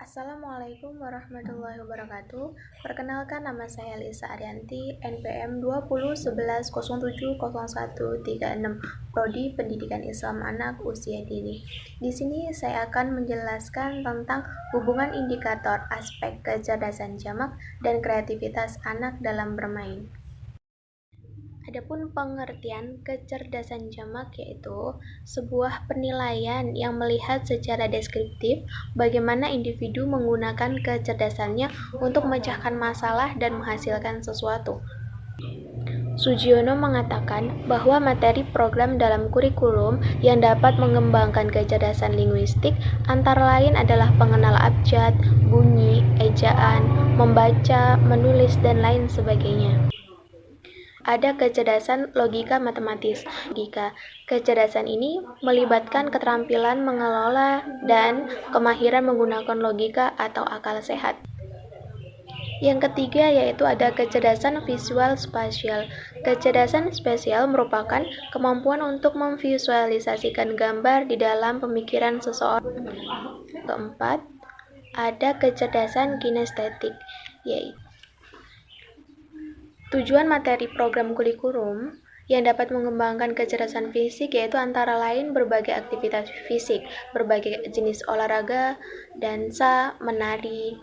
Assalamualaikum warahmatullahi wabarakatuh. Perkenalkan, nama saya Lisa Arianti, NPM 2011070136, Prodi Pendidikan Islam Anak Usia Dini. Di sini saya akan menjelaskan tentang hubungan indikator aspek kecerdasan jamak dan kreativitas anak dalam bermain. Adapun pengertian kecerdasan jamak yaitu sebuah penilaian yang melihat secara deskriptif bagaimana individu menggunakan kecerdasannya untuk memecahkan masalah dan menghasilkan sesuatu. Sugiono mengatakan bahwa materi program dalam kurikulum yang dapat mengembangkan kecerdasan linguistik antara lain adalah pengenal abjad, bunyi, ejaan, membaca, menulis, dan lain sebagainya. Ada kecerdasan logika matematis. Kecerdasan ini melibatkan keterampilan mengelola dan kemahiran menggunakan logika atau akal sehat. Yang ketiga yaitu ada kecerdasan visual spasial. Kecerdasan spasial merupakan kemampuan untuk memvisualisasikan gambar di dalam pemikiran seseorang. Keempat, ada kecerdasan kinestetik, yaitu tujuan materi program kurikulum yang dapat mengembangkan kecerdasan fisik yaitu antara lain berbagai aktivitas fisik, berbagai jenis olahraga, dansa, menari.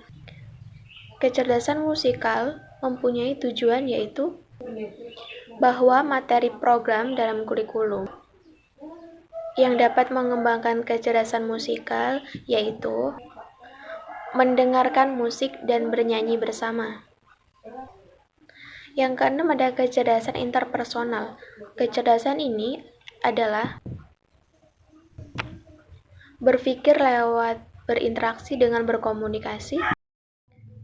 Kecerdasan musikal mempunyai tujuan yaitu bahwa materi program dalam kurikulum yang dapat mengembangkan kecerdasan musikal yaitu mendengarkan musik dan bernyanyi bersama. Yang keenam ada kecerdasan interpersonal. Kecerdasan ini adalah berpikir lewat berinteraksi dengan berkomunikasi.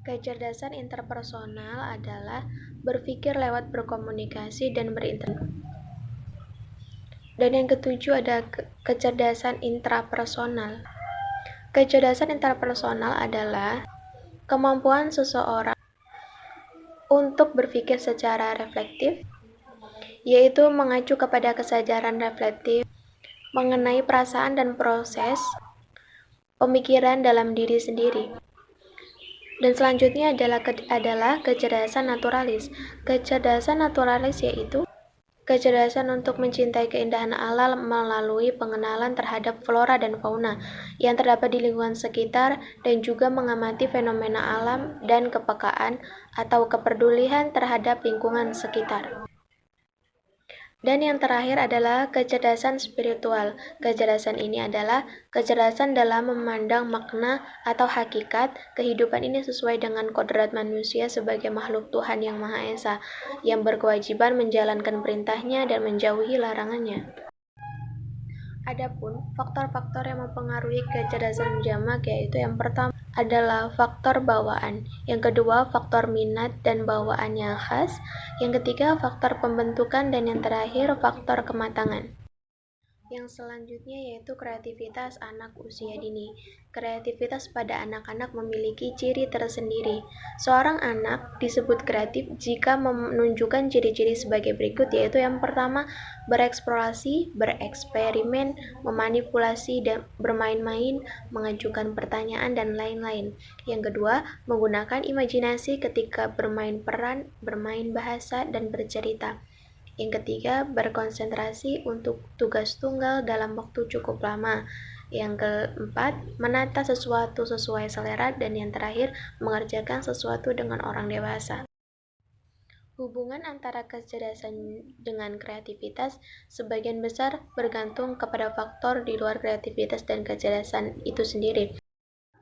Kecerdasan interpersonal adalah berpikir lewat berkomunikasi dan berinteraksi. Dan yang ketujuh ada kecerdasan intrapersonal. Kecerdasan intrapersonal adalah kemampuan seseorang untuk berpikir secara reflektif, yaitu mengacu kepada kesadaran reflektif mengenai perasaan dan proses pemikiran dalam diri sendiri. Dan selanjutnya adalah kecerdasan naturalis. Kecerdasan naturalis yaitu kecerdasan untuk mencintai keindahan alam melalui pengenalan terhadap flora dan fauna yang terdapat di lingkungan sekitar dan juga mengamati fenomena alam dan kepekaan atau kepedulian terhadap lingkungan sekitar. Dan yang terakhir adalah kecerdasan spiritual. Kecerdasan ini adalah kecerdasan dalam memandang makna atau hakikat kehidupan ini sesuai dengan kodrat manusia sebagai makhluk Tuhan yang Maha Esa, yang berkewajiban menjalankan perintahnya dan menjauhi larangannya. Adapun faktor-faktor yang mempengaruhi kecerdasan jamak yaitu yang pertama adalah faktor bawaan, yang kedua faktor minat dan bawaan yang khas, yang ketiga faktor pembentukan, dan yang terakhir faktor kematangan. Yang selanjutnya yaitu kreativitas anak usia dini. Kreativitas pada anak-anak memiliki ciri tersendiri. Seorang anak disebut kreatif jika menunjukkan ciri-ciri sebagai berikut, yaitu yang pertama, bereksplorasi, bereksperimen, memanipulasi, dan bermain-main, mengajukan pertanyaan, dan lain-lain. Yang kedua, menggunakan imajinasi ketika bermain peran, bermain bahasa, dan bercerita. Yang ketiga, berkonsentrasi untuk tugas tunggal dalam waktu cukup lama. Yang keempat, menata sesuatu sesuai selera. Dan yang terakhir, mengerjakan sesuatu dengan orang dewasa. Hubungan antara kecerdasan dengan kreativitas sebagian besar bergantung kepada faktor di luar kreativitas dan kecerdasan itu sendiri.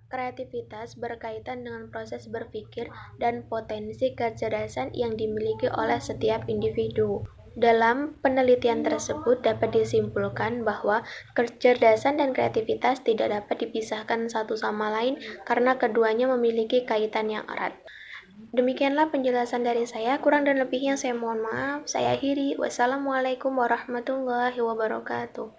Kreativitas berkaitan dengan proses berpikir dan potensi kecerdasan yang dimiliki oleh setiap individu. Dalam penelitian tersebut dapat disimpulkan bahwa kecerdasan dan kreativitas tidak dapat dipisahkan satu sama lain karena keduanya memiliki kaitan yang erat. Demikianlah penjelasan dari saya, kurang dan lebihnya saya mohon maaf. Saya akhiri. Wassalamualaikum warahmatullahi wabarakatuh.